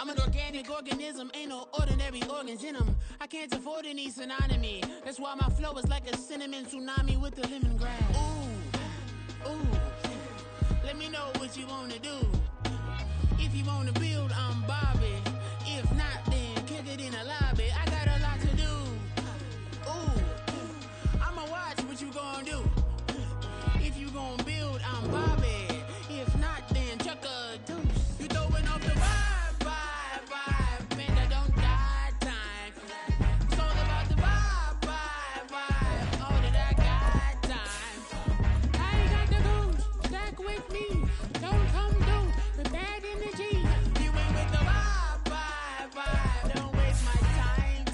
I'm an organic organism, ain't no ordinary organs in them. I can't afford any synonymy. That's why my flow is like a cinnamon tsunami with the lemongrass. Ooh, ooh. Let me know what you wanna do. If you wanna build, I'm Bobby. If not, then kick it in the lobby. I got a lot to do. Ooh, I'ma watch what you gonna do. If you gonna build, I'm Bobby. If not, then chuck a deuce. You throwing off the vibe, man, that don't got time. It's all about the vibe, all that I got time. I ain't got the goose, stack with me. Don't come through with bad energy. You ain't with the vibe, don't waste my time.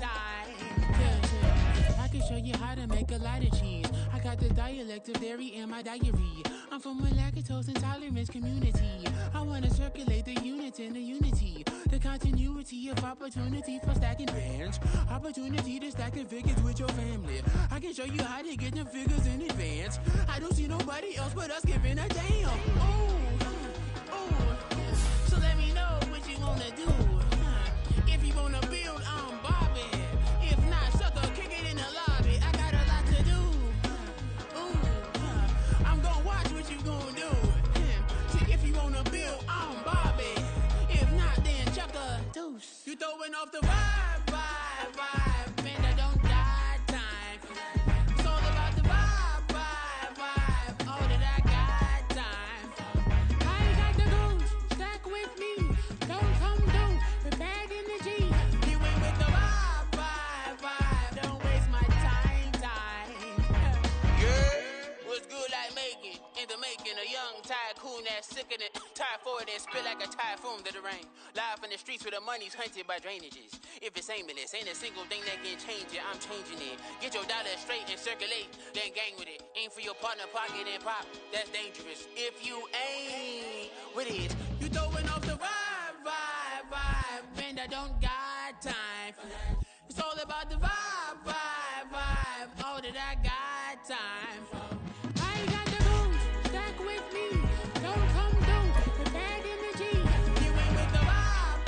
Yeah. I can show you how to make a lot of cheese. I got the dialect of dairy in my diary. I'm from a lactose intolerance community. I wanna circulate the units and the unity. The continuity of opportunity for stacking bands. Opportunity to stack the figures with your family. I can show you how to get the figures in advance. I don't see nobody else but us giving a damn. Ooh. So let me know what you wanna do. If you wanna build, I'm Bobby. If not, sucker, kick it in the lobby. I got a lot to do. I'm gonna watch what you gonna do. See, if you wanna build, I'm Bobby. If not, then chuck a deuce. You throwing off the vibe, man, that don't got time. It's all about the vibe, all that I got time. I ain't got the goose, stack with me. Don't come through with bad energy. You ain't with the vibe, don't waste my time. Yeah, what's good like making? In the making, a young tycoon that's sick of it. Tired for it and spit like a typhoon to the rain. Live in the streets where the money's hunted by drainages. If it's aimless, ain't a single thing that can change it. I'm changing it. Get your dollar straight and circulate, then gang with it. Aim for your partner, pocket and pop. That's dangerous. If you ain't with it, you throwing off the vibe, man, that don't got time. It's all about the vibe, all that I got time. I ain't got the goose, stack with me. Don't come through with bad energy. You ain't with the vibe,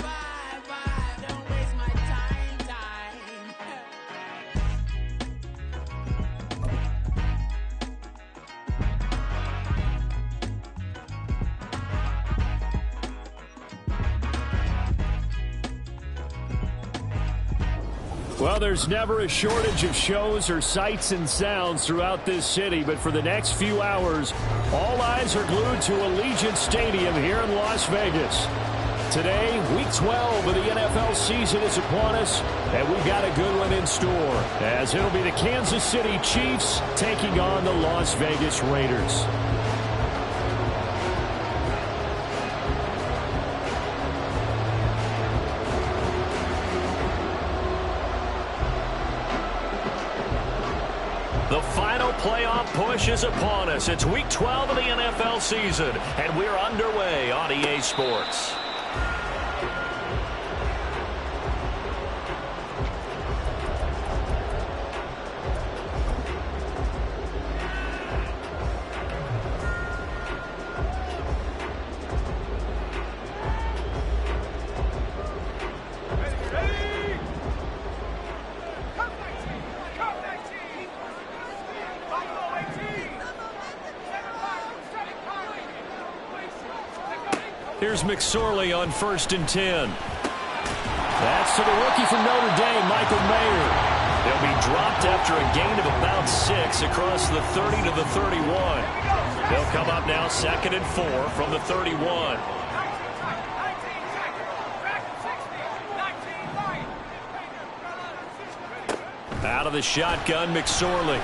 don't waste my time. Well, there's never a shortage of shows or sights and sounds throughout this city, but for the next few hours, all eyes are glued to Allegiant Stadium here in Las Vegas. Today, Week 12 of the NFL season is upon us, and we've got a good one in store, as it'll be the Kansas City Chiefs taking on the Las Vegas Raiders. The final playoff push is upon us. It's Week 12 of the NFL season, and we're underway on EA Sports. Here's McSorley on 1st and 10. That's to the rookie from Notre Dame, Michael Mayer. They'll be dropped after a gain of about 6 across the 30 to the 31. They'll come up now 2nd and 4 from the 31. Out of the shotgun, McSorley.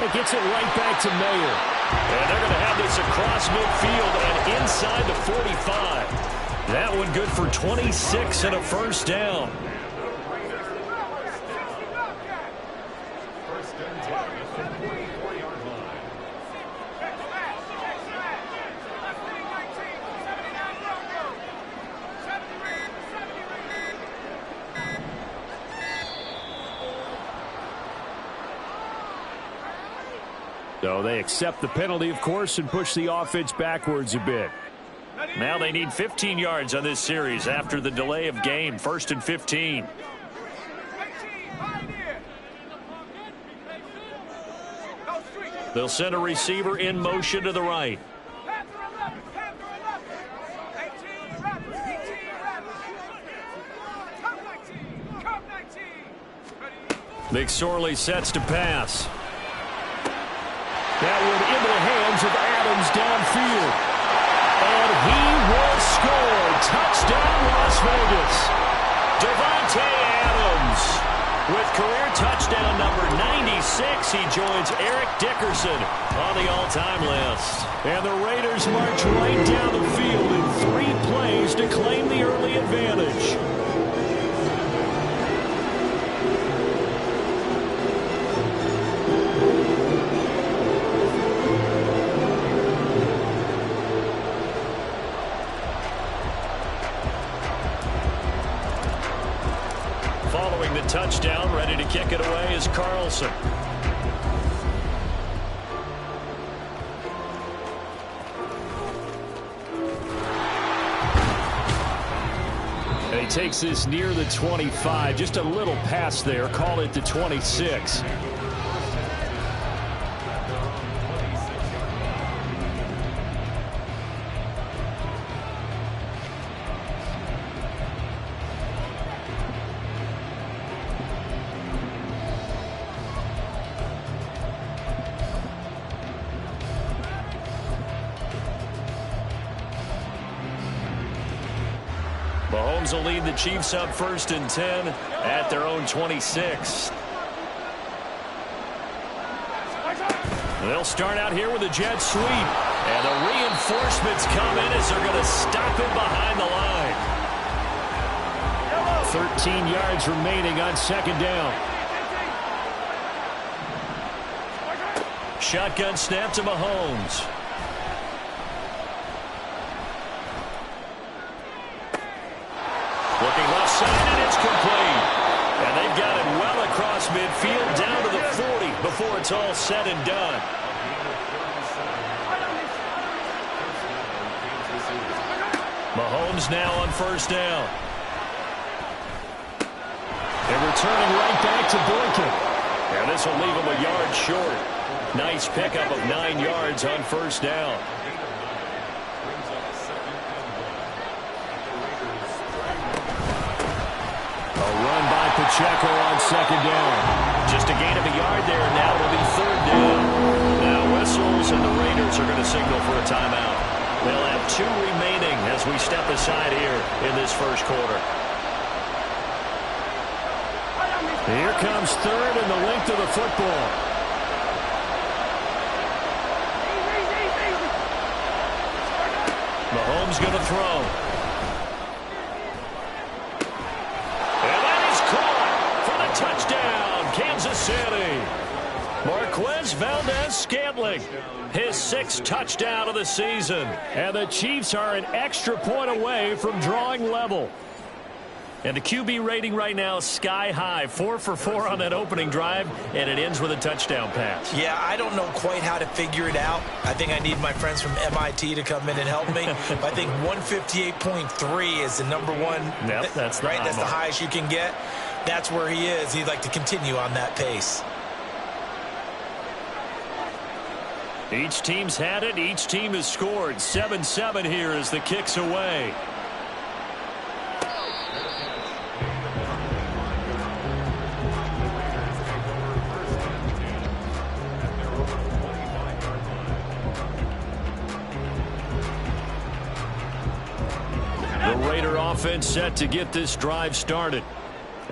It gets it right back to Mayer. And they're going to have this across midfield and inside the 45. That one good for 26 and a first down. So they accept the penalty, of course, and push the offense backwards a bit. Now they need 15 yards on this series after the delay of game. 1st and 15. They'll send a receiver in motion to the right. McSorley sets to pass. That one into the hands of Adams downfield. And he will score. Touchdown, Las Vegas. Devontae Adams. With career touchdown number 96, he joins Eric Dickerson on the all-time list. And the Raiders march right down the field in 3 plays to claim the early advantage. Following the touchdown, ready to kick it away is Carlson. And he takes this near the 25. Just a little pass there. Call it the 26. Mahomes will lead the Chiefs up 1st and 10 at their own 26. They'll start out here with a jet sweep. And the reinforcements come in as they're going to stop him behind the line. 13 yards remaining on 2nd down. Shotgun snap to Mahomes. Looking left side, and it's complete. And they've got it well across midfield, down to the 40 before it's all said and done. Mahomes now on 1st down. And returning right back to Boykin. And this will leave him a yard short. Nice pickup of 9 yards on 1st down. Pacheco on 2nd down. Just a gain of a yard there, and now it'll be 3rd down. Now whistles, and the Raiders are going to signal for a timeout. They'll have 2 remaining as we step aside here in this 1st quarter. Here comes 3rd and the length of the football. Mahomes going to throw. Touchdown, Kansas City. Marquez Valdez-Scantling, his 6th touchdown of the season. And the Chiefs are an extra point away from drawing level. And the QB rating right now is sky high. 4 for 4 on that opening drive, and it ends with a touchdown pass. Yeah, I don't know quite how to figure it out. I think I need my friends from MIT to come in and help me. I think 158.3 is the number one. Yep, that's the right. That's the highest you can get. That's where he is. He'd like to continue on that pace. Each team's had it. Each team has scored. 7-7 here as the kick's away. The Raider offense set to get this drive started.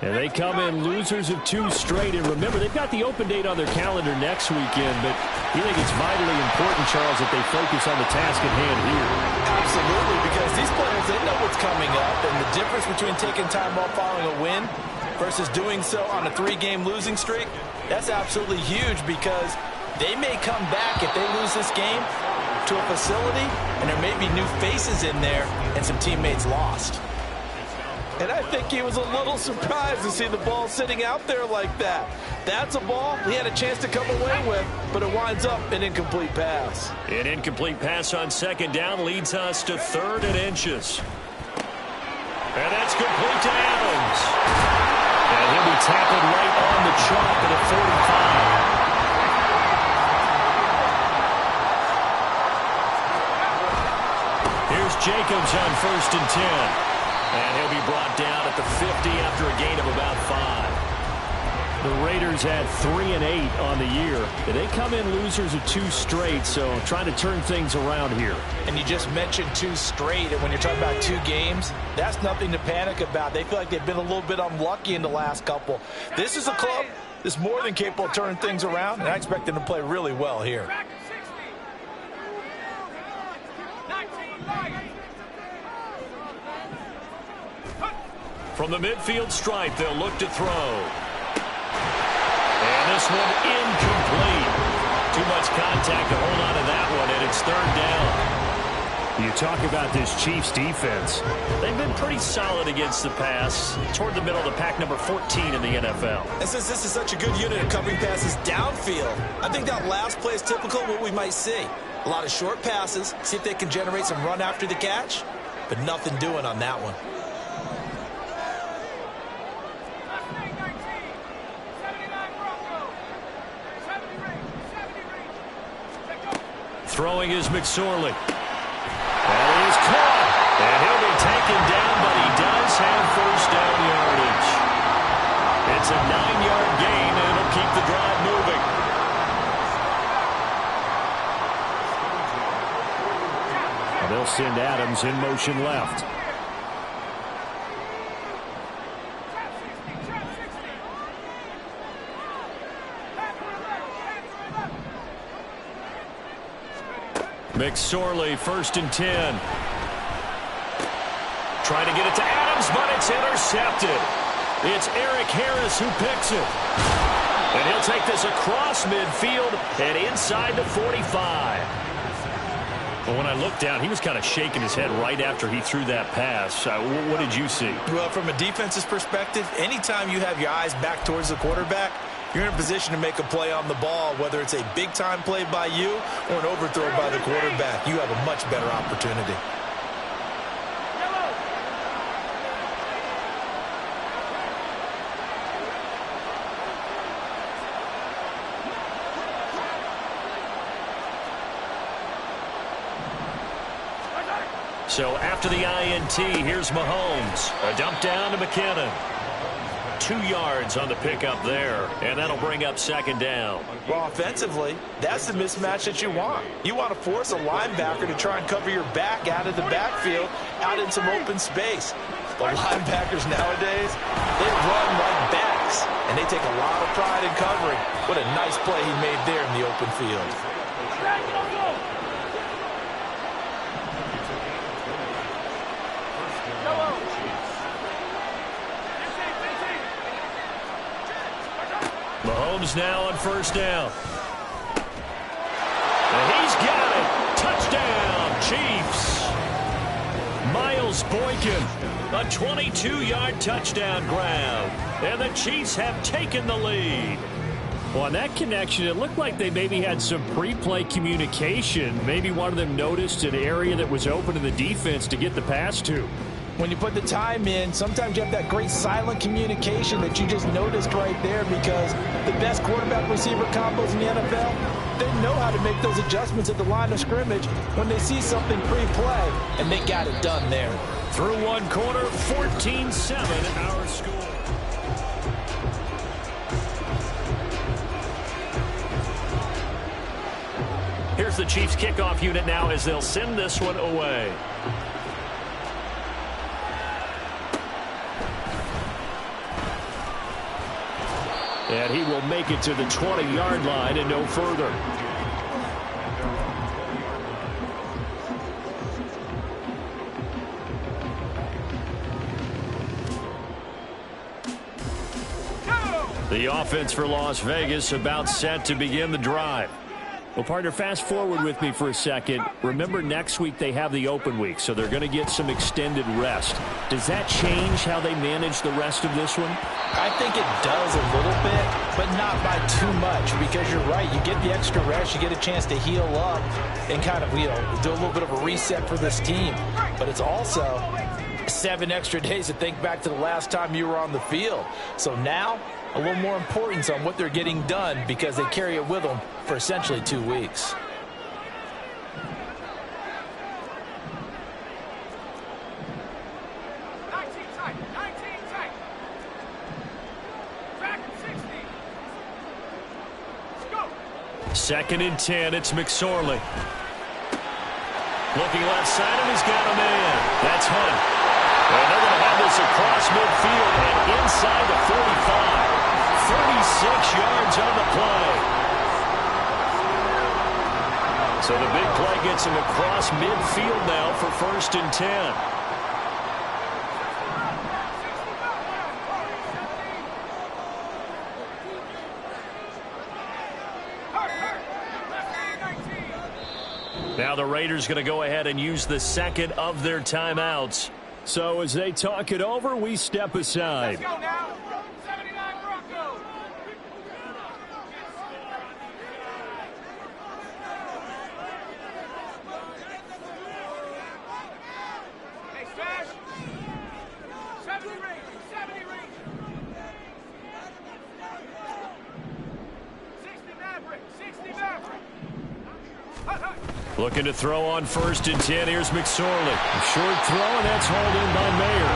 And they come in losers of 2 straight. And remember, they've got the open date on their calendar next weekend. But you think it's vitally important, Charles, that they focus on the task at hand here? Absolutely, because these players, they know what's coming up. And the difference between taking time off following a win versus doing so on a 3-game losing streak, that's absolutely huge, because they may come back if they lose this game to a facility, and there may be new faces in there and some teammates lost. And I think he was a little surprised to see the ball sitting out there like that. That's a ball he had a chance to come away with, but it winds up an incomplete pass. An incomplete pass on second down leads us to 3rd and inches. And that's complete to Adams. And he'll be tackled right on the chalk at the 45. Here's Jacobs on 1st and 10. And he'll be brought down at the 50 after a gain of about 5. The Raiders had 3 and 8 on the year. They come in losers of 2 straight, so trying to turn things around here. And you just mentioned 2 straight, and when you're talking about 2 games, that's nothing to panic about. They feel like they've been a little bit unlucky in the last couple. This is a club that's more than capable of turning things around, and I expect them to play really well here. From the midfield stripe, they'll look to throw. And this one incomplete. Too much contact to hold on to that one, and it's 3rd down. You talk about this Chiefs defense. They've been pretty solid against the pass, toward the middle of the pack, number 14 in the NFL. And since this is such a good unit of covering passes downfield, I think that last play is typical of what we might see. A lot of short passes, see if they can generate some run after the catch, but nothing doing on that one. Throwing is McSorley. That is caught. And he'll be taken down, but he does have 1st down yardage. It's a 9-yard gain, and it'll keep the drive moving. And they'll send Adams in motion left. McSorley, 1st and 10. Trying to get it to Adams, but it's intercepted. It's Eric Harris who picks it. And he'll take this across midfield and inside the 45. Well, when I looked down, he was kind of shaking his head right after he threw that pass. What did you see? Well, from a defense's perspective, anytime you have your eyes back towards the quarterback, you're in a position to make a play on the ball, whether it's a big-time play by you or an overthrow by the quarterback. You have a much better opportunity. So after the INT, here's Mahomes. A dump down to McKinnon. 2 yards on the pickup there, and that'll bring up 2nd down. Well, offensively, that's the mismatch that you want. You want to force a linebacker to try and cover your back out of the backfield, out in some open space. The linebackers nowadays, they run like backs, and they take a lot of pride in covering. What a nice play he made there in the open field. Mahomes now on 1st down. And he's got it. Touchdown, Chiefs. Miles Boykin, a 22-yard touchdown grab. And the Chiefs have taken the lead. Well, on that connection, it looked like they maybe had some pre-play communication. Maybe one of them noticed an area that was open to the defense to get the pass to. When you put the time in, sometimes you have that great silent communication that you just noticed right there, because the best quarterback-receiver combos in the NFL, they know how to make those adjustments at the line of scrimmage when they see something pre-play, and they got it done there. Through 1 quarter, 14-7 our score. Here's the Chiefs kickoff unit now as they'll send this one away. And he will make it to the 20-yard line and no further. The offense for Las Vegas about set to begin the drive. Well, partner, fast forward with me for a second. Remember, next week they have the open week, so they're going to get some extended rest. Does that change how they manage the rest of this one? I think it does a little bit, but not by too much, because you're right. You get the extra rest, you get a chance to heal up and kind of, do a little bit of a reset for this team. But it's also 7 extra days to think back to the last time you were on the field. So now, a little more importance on what they're getting done because they carry it with them for essentially 2 weeks. Second and 10, it's McSorley. Looking left side, and he's got a man. That's Hunt. And they're going to have this across midfield and inside the 45. 36 yards on the play. So the big play gets him across midfield now for 1st and 10. Now the Raiders going to go ahead and use the second of their timeouts. So as they talk it over, we step aside. Let's go now. 79 Broncos. Hey, Smash. 70 rings. 70 rings. 60 Maverick. 60 Maverick. Looking to throw on 1st and 10. Here's McSorley. A short throw, and that's hauled in by Mayer.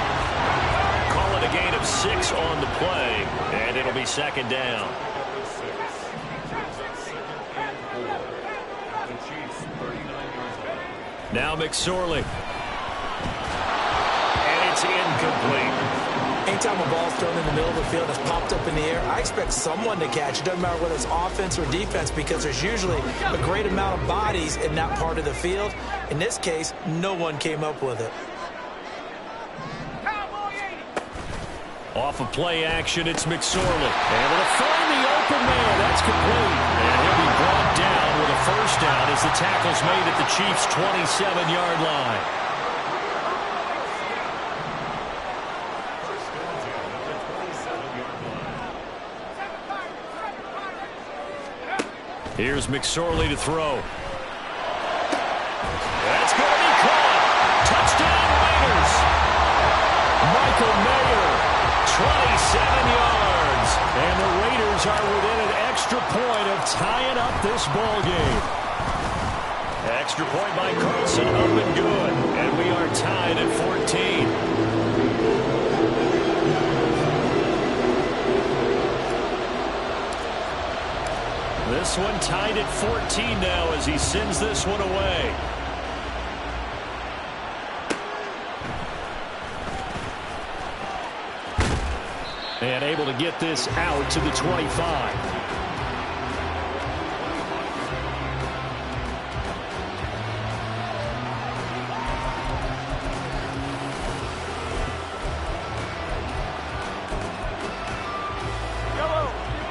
Call it a gain of 6 on the play, and it'll be 2nd down. Now McSorley. And it's incomplete. Anytime a ball's thrown in the middle of the field, it's popped up in the air, I expect someone to catch. It doesn't matter whether it's offense or defense because there's usually a great amount of bodies in that part of the field. In this case, no one came up with it. Off of play action, it's McSorley. Able to find the open man. That's complete. And he'll be brought down with a 1st down as the tackle's made at the Chiefs' 27-yard line. Here's McSorley to throw. That's going to be caught. Touchdown Raiders. Michael Mayer, 27 yards. And the Raiders are within an extra point of tying up this ball game. Extra point by Carlson, up and good. And we are tied at 14. This one tied at 14 now as he sends this one away. And able to get this out to the 25.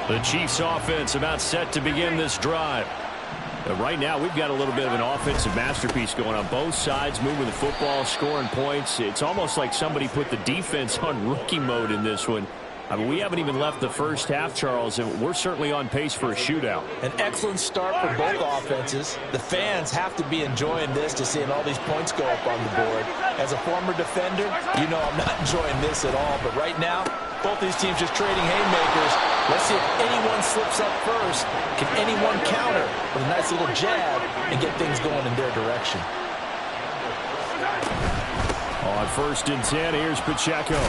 The Chiefs offense about set to begin this drive. Right now, we've got a little bit of an offensive masterpiece going on both sides, moving the football, scoring points. It's almost like somebody put the defense on rookie mode in this one. I mean, we haven't even left the first half, Charles, and we're certainly on pace for a shootout. An excellent start for both offenses. The fans have to be enjoying this to seeing all these points go up on the board. As a former defender, you know I'm not enjoying this at all. But right now, both these teams just trading haymakers. Let's see if anyone slips up first. Can anyone counter with a nice little jab and get things going in their direction? On 1st and 10, here's Pacheco.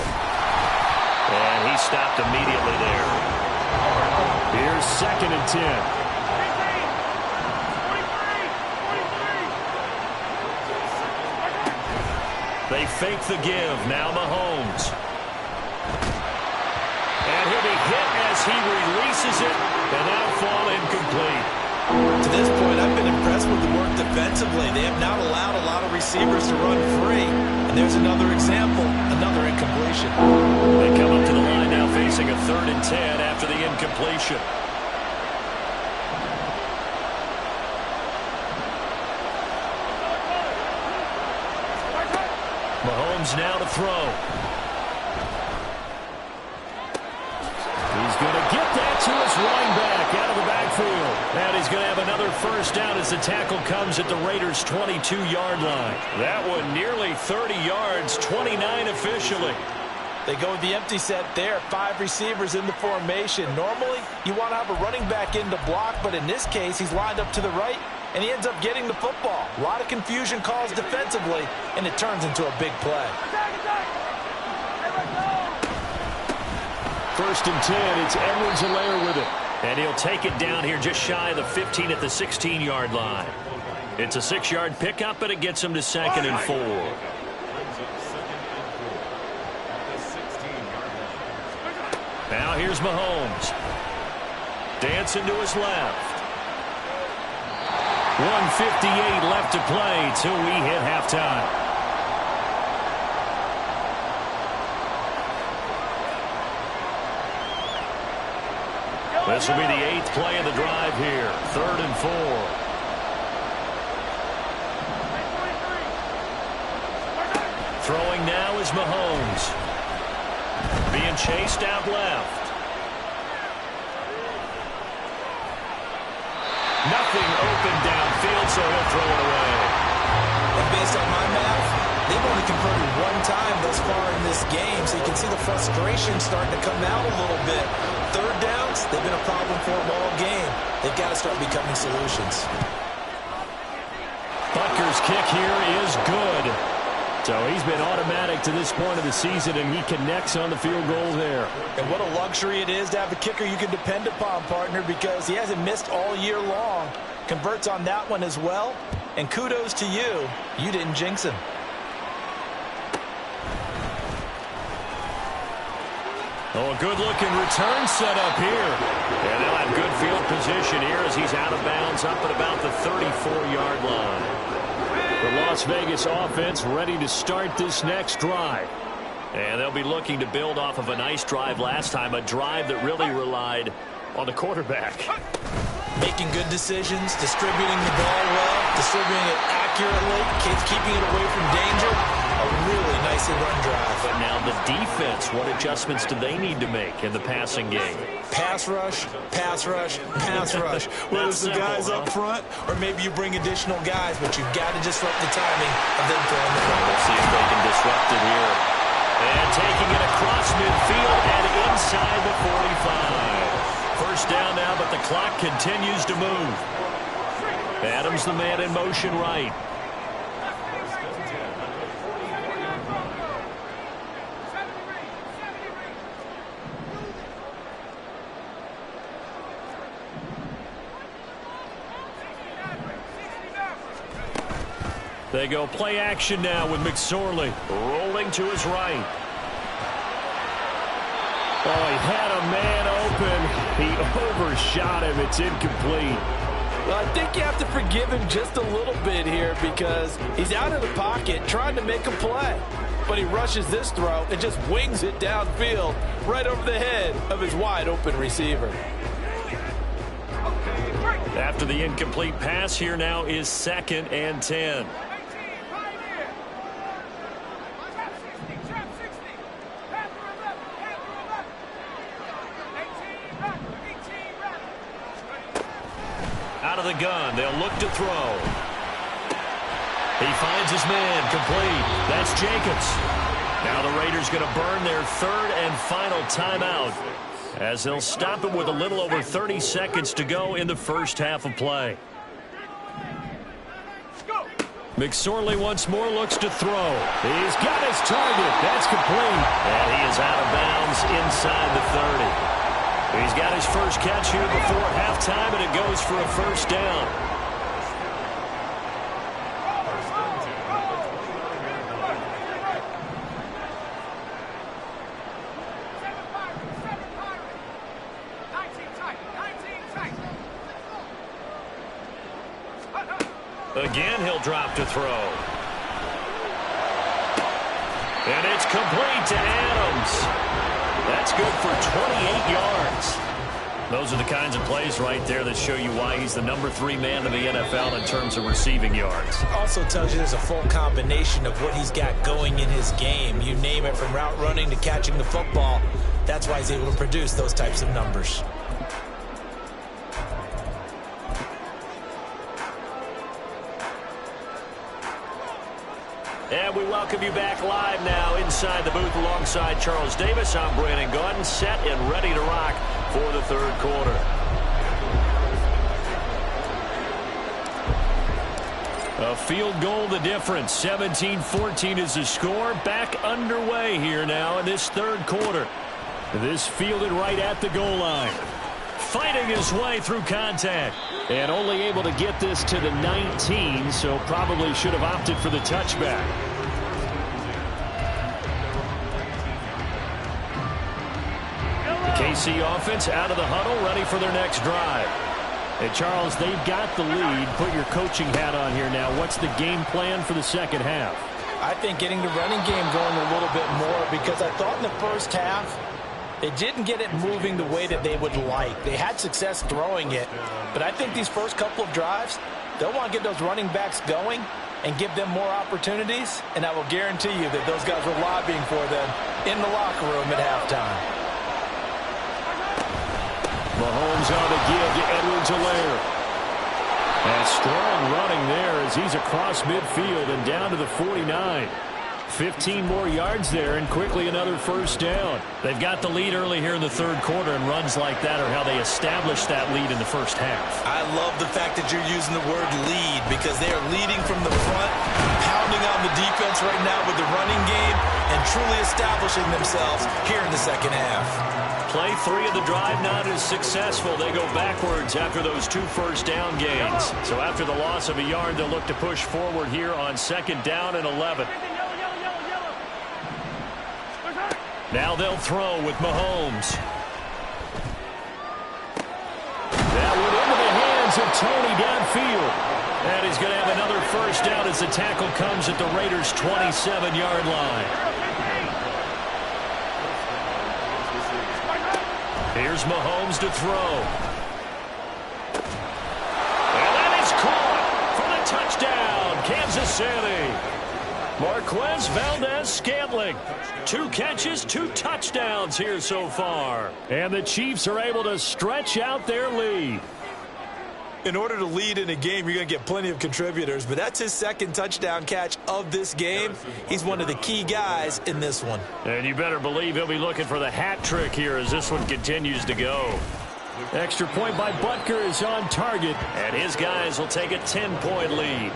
And he stopped immediately there. Here's 2nd and 10. They fake the give. Now Mahomes. And he'll be hit as he releases it. And that'll fall incomplete. To this point, I've been impressed with the work defensively. They have not allowed a lot of receivers to run free. And there's another example, another incompletion. They come up to the line now facing a 3rd and 10 after the incompletion. Mahomes now to throw. He's going to get that to his running back out of the backfield. And he's going to have another first down as the tackle comes at the Raiders' 22-yard line. That one nearly 30 yards, 29 officially. They go with the empty set there. 5 receivers in the formation. Normally, you want to have a running back in to block, but in this case, he's lined up to the right, and he ends up getting the football. A lot of confusion caused defensively, and it turns into a big play. First and 10, it's Edwards-Helaire with it. And he'll take it down here just shy of the 15 at the 16-yard line. It's a 6-yard pickup, but it gets him to 2nd and 4. Now here's Mahomes. Dancing to his left. 1:58 left to play till we hit halftime. This will be the 8th play of the drive here. 3rd and 4. Throwing now is Mahomes. Being chased out left. Nothing open downfield, so he'll throw it away. And based on my math, they've only converted 1 time thus far in this game, so you can see the frustration starting to come out a little bit. 3rd downs, they've been a problem for them all game. They've got to start becoming solutions. Butker's kick here is good. So he's been automatic to this point of the season, and he connects on the field goal there. And what a luxury it is to have a kicker you can depend upon, partner, because he hasn't missed all year long. Converts on that one as well. And kudos to you. You didn't jinx him. Oh, a good-looking return set up here. And they'll have good field position here as he's out of bounds up at about the 34-yard line. The Las Vegas offense ready to start this next drive. And they'll be looking to build off of a nice drive last time, a drive that really relied on the quarterback. Making good decisions, distributing the ball well, distributing it accurately, keeping it away from danger. A really nicely run drive. But now the defense, what adjustments do they need to make in the passing game? Pass rush, pass rush, pass rush. Whether it's the guys up front or maybe you bring additional guys, but you've got to disrupt the timing of them throwing the ball. Let's see if they can disrupt it here. And taking it across midfield and inside the 45. First down now, but the clock continues to move. Adams the man in motion right. They go play action now with McSorley rolling to his right. Oh, he had a man open. He overshot him. It's incomplete. Well, I think you have to forgive him just a little bit here because he's out of the pocket trying to make a play. But he rushes this throw and just wings it downfield right over the head of his wide open receiver. After the incomplete pass, here now is 2nd and 10. Out of the gun, they'll look to throw. He finds his man, complete. That's Jacobs. Now the Raiders going to burn their 3rd and final timeout as they'll stop it with a little over 30 seconds to go in the first half of play. McSorley once more looks to throw. He's got his target. That's complete. And he is out of bounds inside the 30. He's got his first catch here before halftime, and it goes for a first down. Again, he'll drop to throw. And it's complete to Adams. That's good for 28 yards. Those are the kinds of plays right there that show you why he's the number 3 man in the NFL in terms of receiving yards. Also tells you there's a full combination of what he's got going in his game. You name it, from route running to catching the football. That's why he's able to produce those types of numbers. And we welcome you back live now inside the booth alongside Charles Davis. I'm Brandon Gaudin, set and ready to rock for the third quarter. A field goal the difference. 17-14 is the score. Back underway here now in this third quarter. This fielded right at the goal line. Fighting his way through contact. And only able to get this to the 19, so probably should have opted for the touchback. The KC offense out of the huddle, ready for their next drive. And Charles, they've got the lead. Put your coaching hat on here now. What's the game plan for the second half? I think getting the running game going a little bit more, because I thought in the first half they didn't get it moving the way that they would like. They had success throwing it, but I think these first couple of drives, they'll want to get those running backs going and give them more opportunities, and I will guarantee you that those guys were lobbying for them in the locker room at halftime. Mahomes on the give to Edwards-Helaire. And strong running there as he's across midfield and down to the 49. 15 more yards there, and quickly another first down. They've got the lead early here in the third quarter, and runs like that are how they establish that lead in the first half. I love the fact that you're using the word lead, because they are leading from the front, pounding on the defense right now with the running game, and truly establishing themselves here in the second half. Play 3 of the drive not as successful. They go backwards after those 2 first down gains. So after the loss of a yard, they'll look to push forward here on second down and 11. Now they'll throw with Mahomes. That went into the hands of Tony downfield. And he's going to have another first down as the tackle comes at the Raiders' 27-yard line. Here's Mahomes to throw. And that is caught for the touchdown, Kansas City. Marquez Valdez-Scantling. 2 catches, 2 touchdowns here so far. And the Chiefs are able to stretch out their lead. In order to lead in a game, you're going to get plenty of contributors, but that's his second touchdown catch of this game. He's one of the key guys in this one. And you better believe he'll be looking for the hat trick here as this one continues to go. Extra point by Butker is on target, and his guys will take a 10-point lead.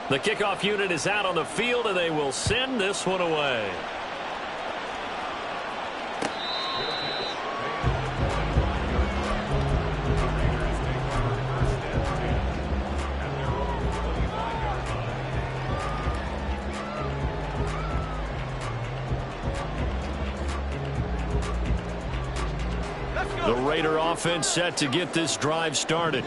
The kickoff unit is out on the field, and they will send this one away. The Raider offense set to get this drive started.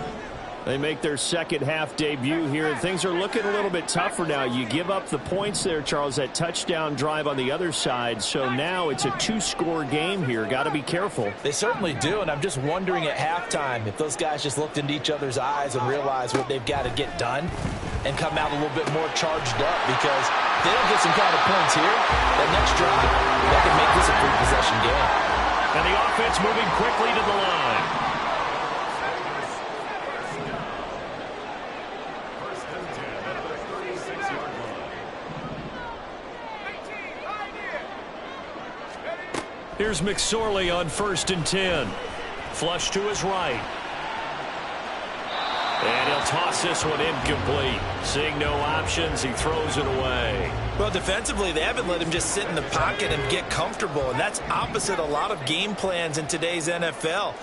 They make their second half debut here. Things are looking a little bit tougher now. You give up the points there, Charles, that touchdown drive on the other side. So now it's a 2-score game here. Got to be careful. They certainly do, and I'm just wondering at halftime if those guys just looked into each other's eyes and realized what they've got to get done and come out a little bit more charged up, because if they don't get some kind of points here, that next drive, that could make this a 3-possession game. And the offense moving quickly to the line. Here's McSorley on 1st and 10. Flush to his right. And he'll toss this one incomplete. Seeing no options, he throws it away. Well, defensively, they haven't let him just sit in the pocket and get comfortable, and that's opposite a lot of game plans in today's NFL.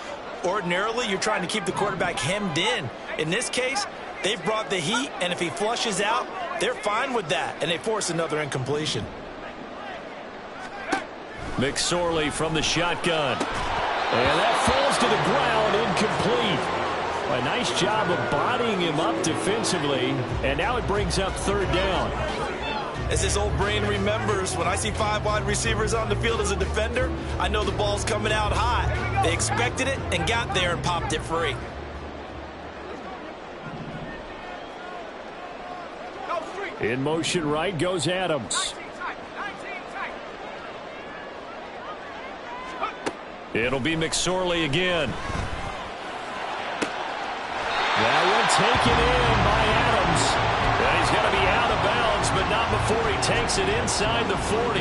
Ordinarily, you're trying to keep the quarterback hemmed in. In this case, they've brought the heat, and if he flushes out, they're fine with that, and they force another incompletion. McSorley from the shotgun. And that falls to the ground, incomplete. A nice job of bodying him up defensively, and now it brings up third down. As his old brain remembers, when I see 5 wide receivers on the field as a defender, I know the ball's coming out hot. They expected it and got there and popped it free. In motion right goes Adams. It'll be McSorley again. That one taken in by Adams. And he's going to be out of bounds, but not before he takes it inside the 40.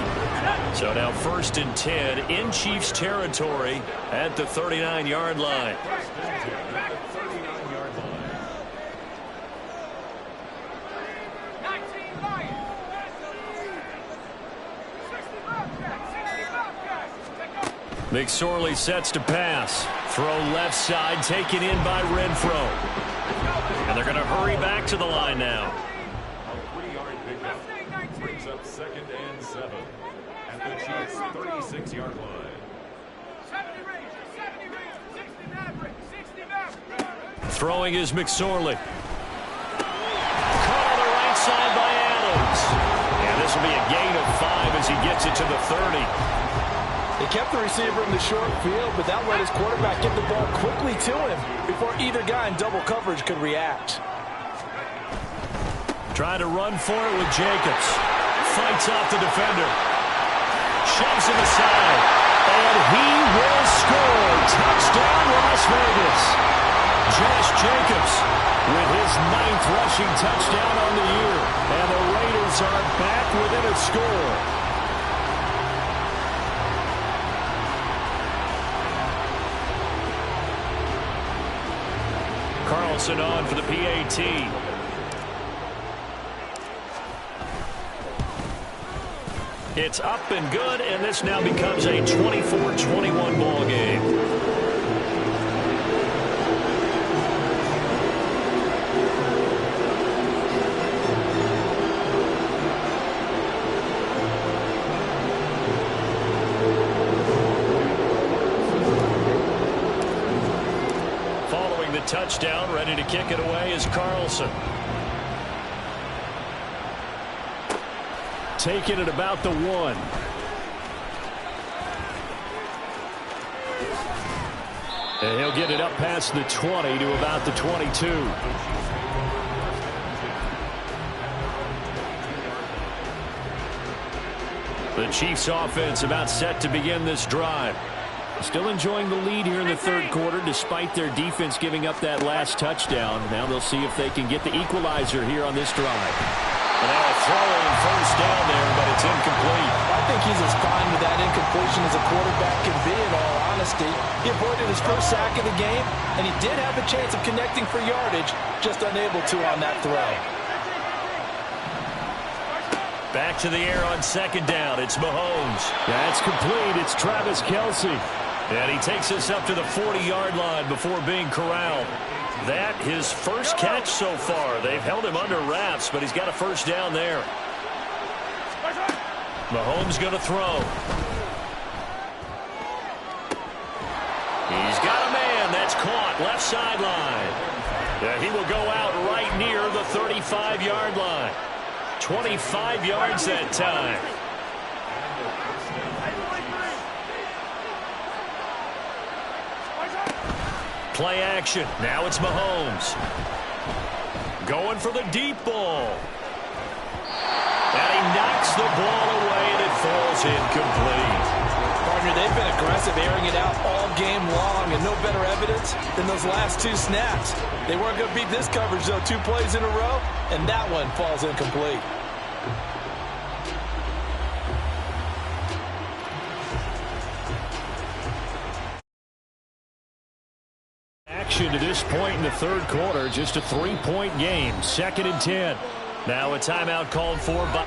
So now 1st and 10 in Chiefs territory at the 39-yard line. McSorley sets to pass. Throw left side, taken in by Renfro. And they're going to hurry back to the line now. A 3-yard pickup brings up 2nd and 7 at the Chiefs' 36-yard line. Throwing is McSorley. Caught on the right side by Adams. And this will be a gain of 5 as he gets it to the 30. They kept the receiver in the short field, but that let his quarterback get the ball quickly to him before either guy in double coverage could react. Trying to run for it with Jacobs. Fights off the defender. Shoves him aside. And he will score. Touchdown, Las Vegas. Josh Jacobs with his 9th rushing touchdown on the year. And the Raiders are back within a score. Carlson on for the PAT. It's up and good, and this now becomes a 24-21 ball game. Touchdown, ready to kick it away is Carlson. Taking it about the 1. And he'll get it up past the 20 to about the 22. The Chiefs offense about set to begin this drive. Still enjoying the lead here in the 3rd quarter despite their defense giving up that last touchdown. Now they'll see if they can get the equalizer here on this drive. And now a throw and 1st down there, but it's incomplete. I think he's as fine with that incompletion as a quarterback can be, in all honesty. He avoided his first sack of the game, and he did have a chance of connecting for yardage, just unable to on that throw. Back to the air on 2nd down. It's Mahomes. That's complete. It's Travis Kelce. And he takes us up to the 40-yard line before being corralled. That his first catch so far. They've held him under wraps, but he's got a 1st down there. Mahomes going to throw. He's got a man. That's caught. Left sideline. He will go out right near the 35-yard line. 25 yards that time. Play action. Now it's Mahomes. Going for the deep ball. And he knocks the ball away, and it falls incomplete. Partner, they've been aggressive, airing it out all game long, and no better evidence than those last 2 snaps. They weren't going to beat this coverage, though, 2 plays in a row, and that one falls incomplete. possession to this point in the third quarter. Just a 3-point game. 2nd and 10. Now a timeout called for by...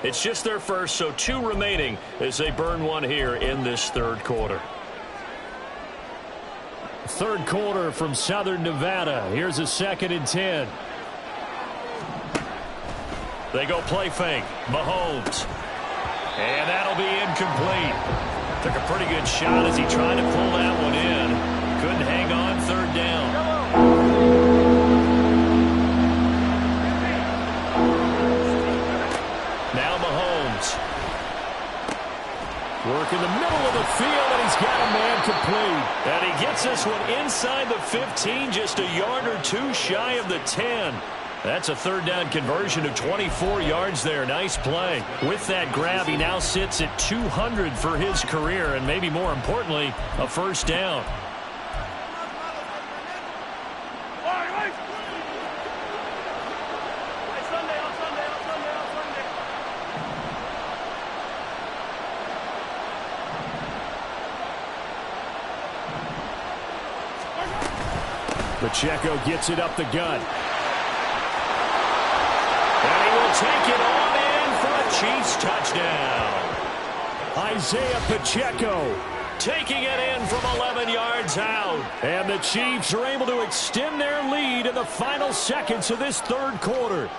It's just their first, so 2 remaining as they burn one here in this third quarter. Third quarter from Southern Nevada. Here's a 2nd and 10. They go play fake. Mahomes. And that'll be incomplete. Took a pretty good shot as he tried to pull that one in. Couldn't hang on. 3rd down. Work in the middle of the field, and he's got a man complete. And he gets this one inside the 15, just a yard or 2 shy of the 10. That's a 3rd down conversion of 24 yards there. Nice play. With that grab, he now sits at 200 for his career, and maybe more importantly, a 1st down. Pacheco gets it up the gut. And he will take it on in for a Chiefs touchdown. Isaiah Pacheco taking it in from 11 yards out. And the Chiefs are able to extend their lead in the final seconds of this third quarter.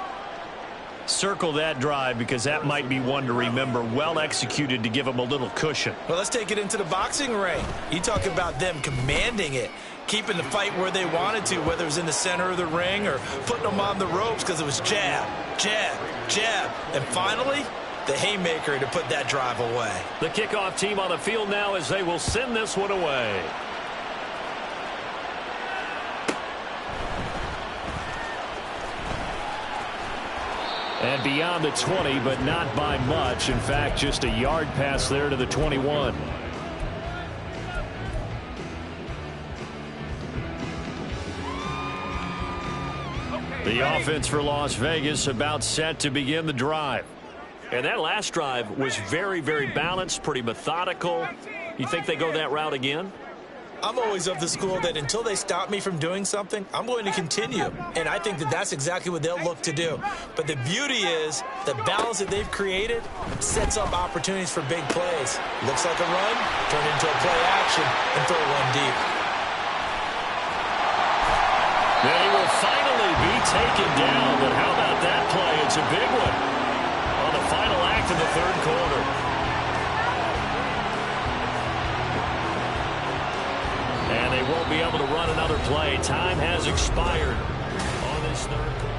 Circle that drive because that might be one to remember. Well executed to give them a little cushion. Well, let's take it into the boxing ring. You talk about them commanding it, keeping the fight where they wanted to, whether it was in the center of the ring or putting them on the ropes because it was jab, jab, jab. And finally, the haymaker to put that drive away. The kickoff team on the field now as they will send this one away. And beyond the 20, but not by much. In fact, just a yard pass there to the 21. The offense for Las Vegas about set to begin the drive. And that last drive was very, very balanced, pretty methodical. You think they go that route again? I'm always of the school that until they stop me from doing something, I'm going to continue. And I think that that's exactly what they'll look to do. But the beauty is the balance that they've created sets up opportunities for big plays. Looks like a run, turn into a play action, and throw one deep. Then he will finally be taken down. But how about that play? It's a big one on the final act of the third quarter. And they won't be able to run another play. Time has expired on this third quarter.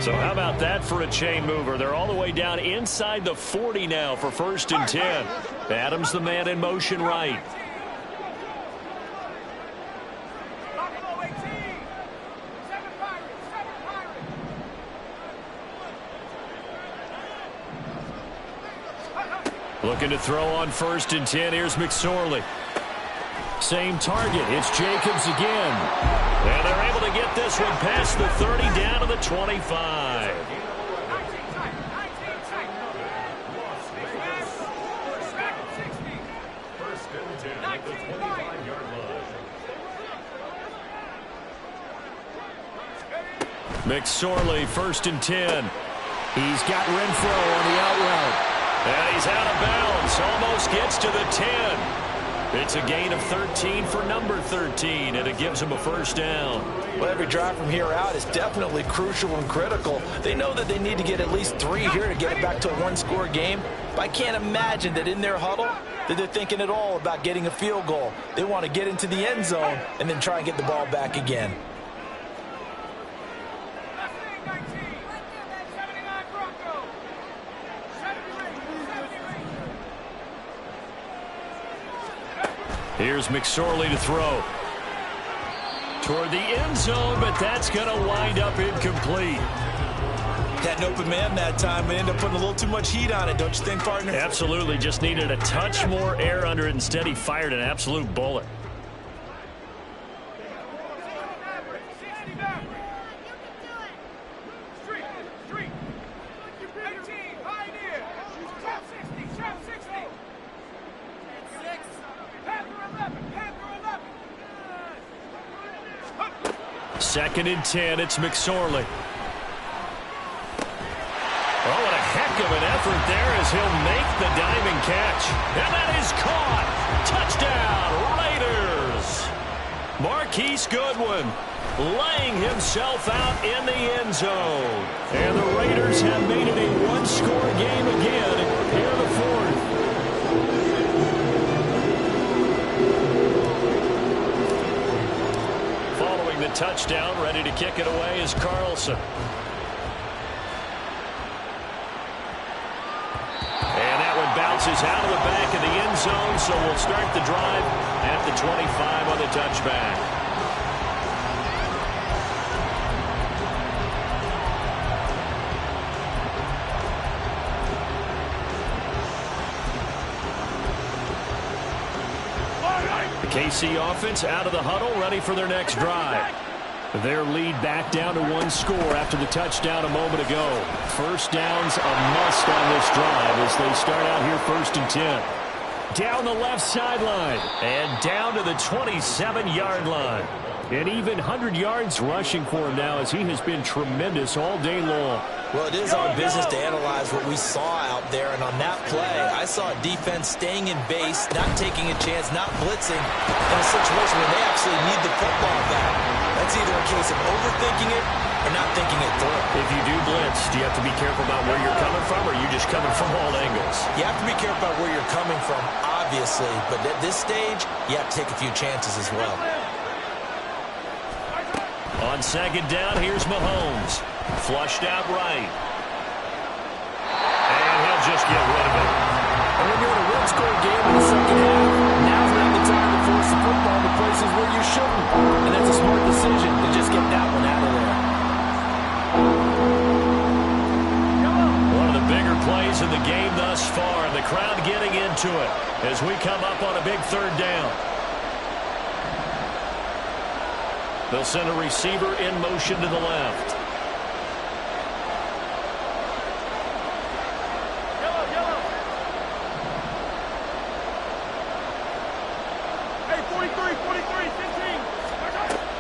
So how about that for a chain mover? They're all the way down inside the 40 now for 1st and 10. Adams the man in motion right. Looking to throw on 1st and 10. Here's McSorley. Same target. It's Jacobs again. And they're able to get this one past the 30 down to the 25. McSorley, 1st and 10. He's got Renfro on the out route. And he's out of bounds. Almost gets to the 10. It's a gain of 13 for number 13, and it gives him a 1st down. Well, every drive from here out is definitely crucial and critical. They know that they need to get at least 3 here to get it back to a one-score game. But I can't imagine that in their huddle that they're thinking at all about getting a field goal. They want to get into the end zone and then try and get the ball back again. Here's McSorley to throw. Toward the end zone, but that's going to wind up incomplete. Had an open man that time, but ended up putting a little too much heat on it, don't you think, partner? Absolutely. Just needed a touch more air under it. Instead, he fired an absolute bullet. Second and 10, it's McSorley. Oh, what a heck of an effort there as he'll make the diving catch. And that is caught. Touchdown, Raiders. Marquise Goodwin laying himself out in the end zone. And the Raiders have made it a one-score game again here in the 4th. Following the touchdown, ready to kick it away is Carlson. Bounces out of the back of the end zone, so we'll start the drive at the 25 on the touchback. The KC offense out of the huddle, ready for their next drive. Their lead back down to 1 score after the touchdown a moment ago. 1st down's a must on this drive as they start out here 1st and 10. Down the left sideline and down to the 27-yard line. And even 100 yards rushing for him now as he has been tremendous all day long. Well, it is our business to analyze what we saw out there, and on that play, I saw a defense staying in base, not taking a chance, not blitzing in a situation where they actually need the football back. That's either a case of overthinking it or not thinking it through. If you do blitz, do you have to be careful about where you're coming from, or are you just coming from all angles? You have to be careful about where you're coming from, obviously, but at this stage, you have to take a few chances as well. On 2nd down, here's Mahomes. Flushed out right. And he'll just get rid of it. And when you're in a one-score game in the 2nd half, now's not the time to force the football to places where you shouldn't. And that's a smart decision to just get that one out of there. One of the bigger plays in the game thus far, and the crowd getting into it as we come up on a big 3rd down. They'll send a receiver in motion to the left. Hey, 43, 15.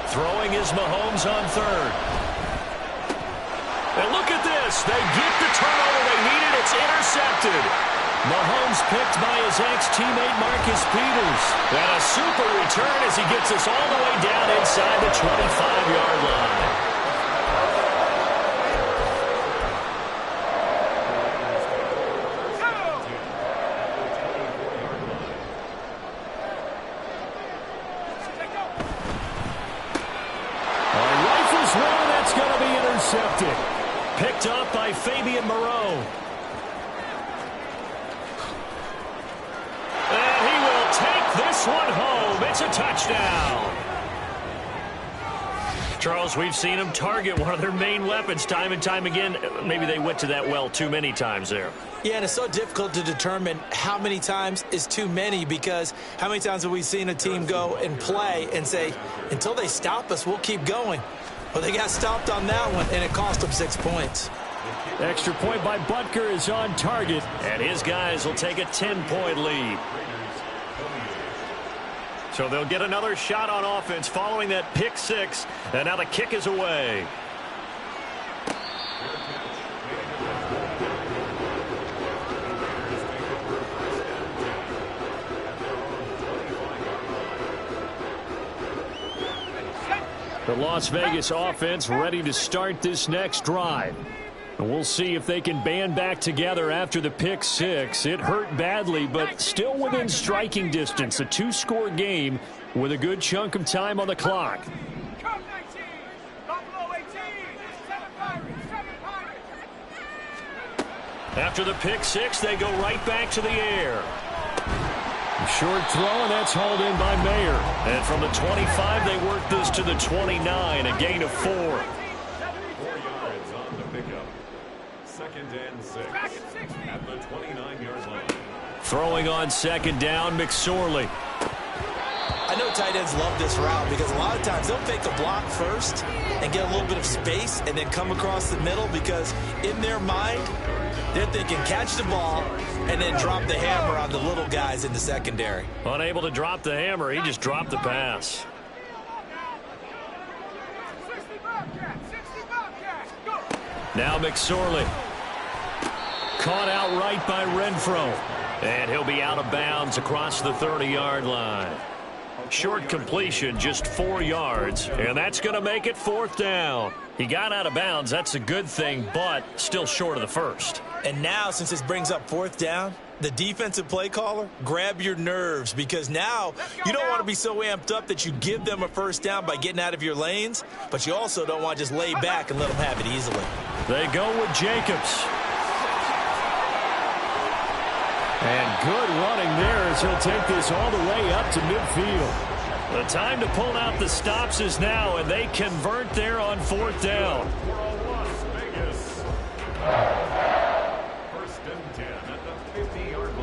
Throwing is Mahomes on 3rd. And look at this. They get the turnover they needed. It's intercepted. Mahomes picked by his ex-teammate Marcus Peters. And a super return as he gets us all the way down inside the 25-yard line. A rifles one, that's going to be intercepted. Picked up by Fabian Moreau. This one home. It's a touchdown. Charles, we've seen them target one of their main weapons time and time again. Maybe they went to that well too many times there. Yeah, and it's so difficult to determine how many times is too many, because how many times have we seen a team go and play and say, until they stop us, we'll keep going. Well, they got stopped on that one, and it cost them 6 points. Extra point by Butker is on target, and his guys will take a 10-point lead. So they'll get another shot on offense following that pick 6, and now the kick is away. The Las Vegas offense ready to start this next drive. And we'll see if they can band back together after the pick six. It hurt badly, but still within striking distance. A two-score game with a good chunk of time on the clock. After the pick six, they go right back to the air. Short throw, and that's hauled in by Mayer. And from the 25, they work this to the 29, a gain of 4. 4 yards on the pickup. 2nd and 6 at the 29-yard line. Throwing on 2nd down, McSorley. I know tight ends love this route because a lot of times they'll fake a block first and get a little bit of space and then come across the middle because in their mind, they're thinking catch the ball and then drop the hammer on the little guys in the secondary. Unable to drop the hammer, he just dropped the pass. Now McSorley. Caught outright by Renfro. And he'll be out of bounds across the 30-yard line. Short completion, just 4 yards, and that's going to make it 4th down. He got out of bounds. That's a good thing, but still short of the first. And now, since this brings up 4th down, the defensive play caller, grab your nerves because now you don't want to be so amped up that you give them a 1st down by getting out of your lanes, but you also don't want to just lay back and let them have it easily. They go with Jacobs. And good running there as he'll take this all the way up to midfield. The time to pull out the stops is now, and they convert there on 4th down. Las Vegas. 1st and 10 at the 50-yard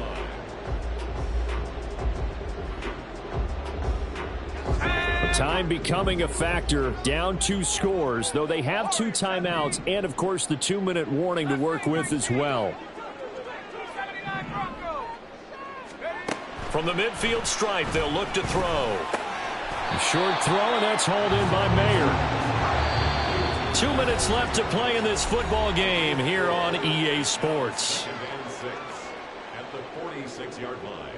line. Time becoming a factor, down 2 scores, though they have 2 timeouts and, of course, the 2-minute warning to work with as well. From the midfield stripe, they'll look to throw. A short throw, and that's hauled in by Mayer. 2 minutes left to play in this football game here on EA Sports. 2nd and 6 at the 46-yard line.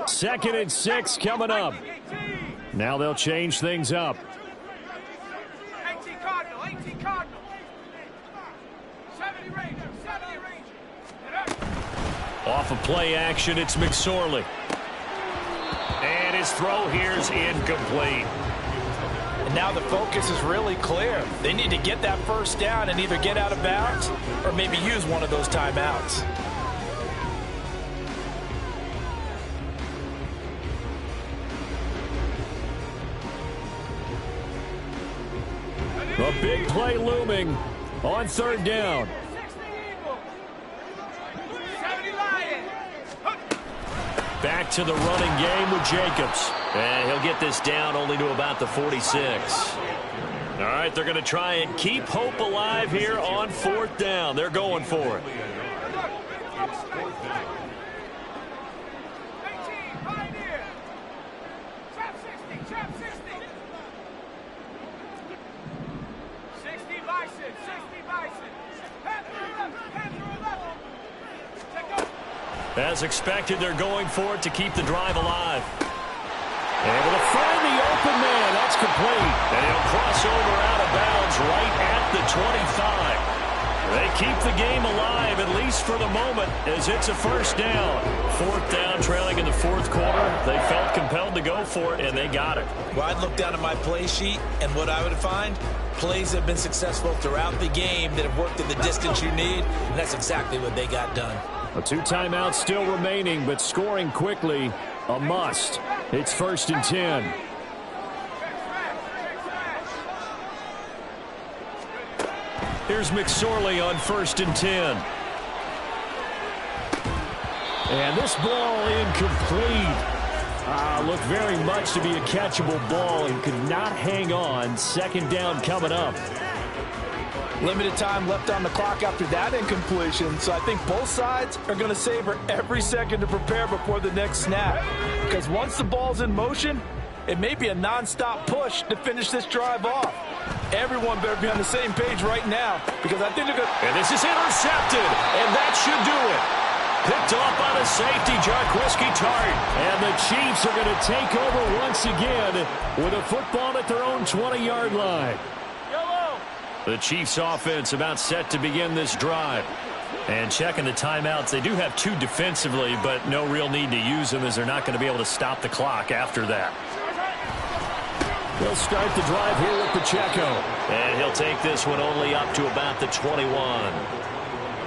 Second and 6 coming up. Now they'll change things up. 18 Cardinal, 18 Cardinal. 70 Ranger, 70 Ranger. Off of play action, it's McSorley. And his throw here's incomplete. And now the focus is really clear. They need to get that 1st down and either get out of bounds or maybe use one of those timeouts. A big play looming on 3rd down. Back to the running game with Jacobs. And he'll get this down only to about the 46. All right, they're going to try and keep hope alive here on 4th down. They're going for it. As expected, they're going for it to keep the drive alive. Able to find the open man. That's complete. And he'll cross over out of bounds right at the 25. They keep the game alive, at least for the moment, as it's a 1st down. 4th down, trailing in the 4th quarter. They felt compelled to go for it, and they got it. Well, I'd look down at my play sheet, and what I would find, plays have been successful throughout the game that have worked at the distance you need, and that's exactly what they got done. 2 timeouts still remaining, but scoring quickly, a must. It's 1st and 10. Here's McSorley on 1st and 10. And this ball incomplete. Looked very much to be a catchable ball and could not hang on. 2nd down coming up. Limited time left on the clock after that incompletion, so I think both sides are going to savor every second to prepare before the next snap. Because once the ball's in motion, it may be a nonstop push to finish this drive off. everyone better be on the same page right now because I think they're going to... And this is intercepted, and that should do it. Picked off by the safety, Jarquiski Tart. And the Chiefs are going to take over once again with a football at their own 20-yard line. The Chiefs offense about set to begin this drive. And checking the timeouts, they do have 2 defensively, but no real need to use them as they're not going to be able to stop the clock after that. They'll start the drive here with Pacheco. And he'll take this one only up to about the 21.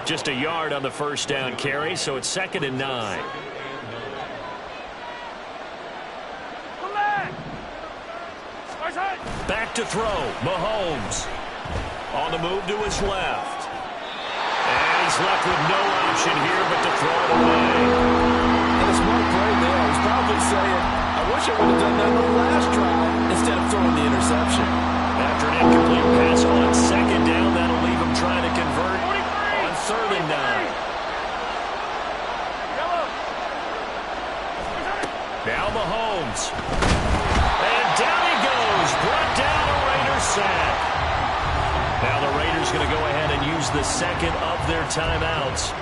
Just a yard on the first down carry, so it's 2nd and 9. Back to throw, Mahomes. On the move to his left. And he's left with no option here but to throw it away. And a smart play there. He's probably saying, I wish I would have done that on the last drive instead of throwing the interception. After an incomplete pass on 2nd down, that'll leave him trying to convert on 3rd and 9. Now Mahomes. And down he goes. Brought down a Raiders sack. Now the Raiders going to go ahead and use the 2nd of their timeouts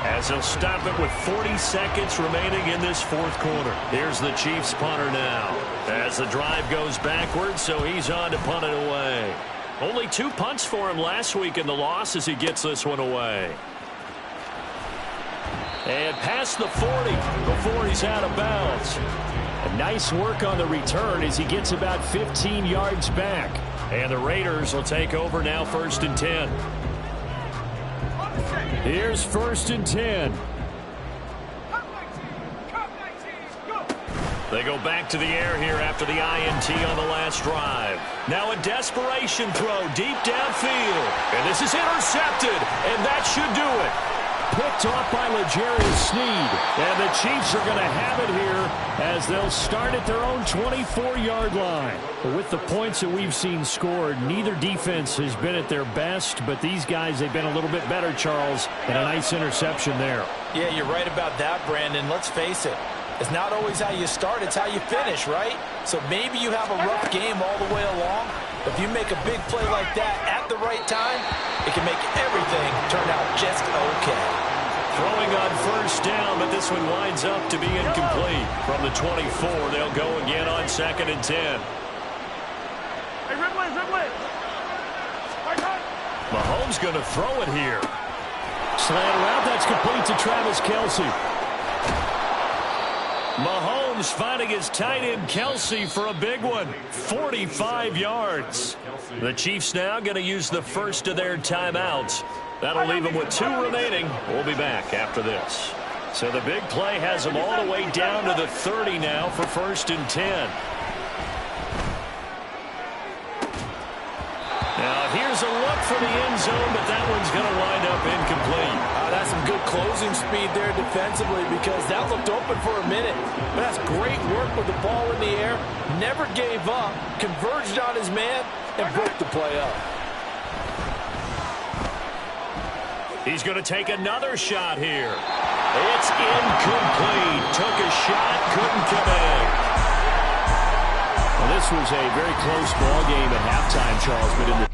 as they'll stop it with 40 seconds remaining in this 4th quarter. Here's the Chiefs punter now as the drive goes backwards, so he's on to punt it away. Only 2 punts for him last week in the loss as he gets this one away. And past the 40 before he's out of bounds. A nice work on the return as he gets about 15 yards back. And the Raiders will take over now 1st and 10. Here's 1st and 10. They go back to the air here after the INT on the last drive. Now a desperation throw deep downfield. And this is intercepted, and that should do it. Picked off by L'Jarius Sneed. And the Chiefs are going to have it here as they'll start at their own 24-yard line. With the points that we've seen scored, neither defense has been at their best, but these guys, they've been a little bit better, Charles, and a nice interception there. Yeah, you're right about that, Brandon. Let's face it. It's not always how you start, it's how you finish, right? So maybe you have a rough game all the way along, but if you make a big play like that at the right time, it can make everything turn out just okay. Throwing on 1st down, but this one winds up to be incomplete. From the 24, they'll go again on 2nd and 10. Mahomes going to throw it here. Slant route, that's complete to Travis Kelce. Mahomes finding his tight end Kelce for a big one. 45 yards. The Chiefs now going to use the 1st of their timeouts. That'll leave them with 2 remaining. We'll be back after this. So the big play has them all the way down to the 30 now for 1st and 10. Now here's a look for the end zone, but that one's going to wind up incomplete. That's some good closing speed there defensively because that looked open for a minute. But that's great work with the ball in the air. Never gave up, converged on his man, and broke the play up. He's going to take another shot here. It's incomplete. Took a shot, couldn't connect. Well, this was a very close ball game at halftime, Charles, but in the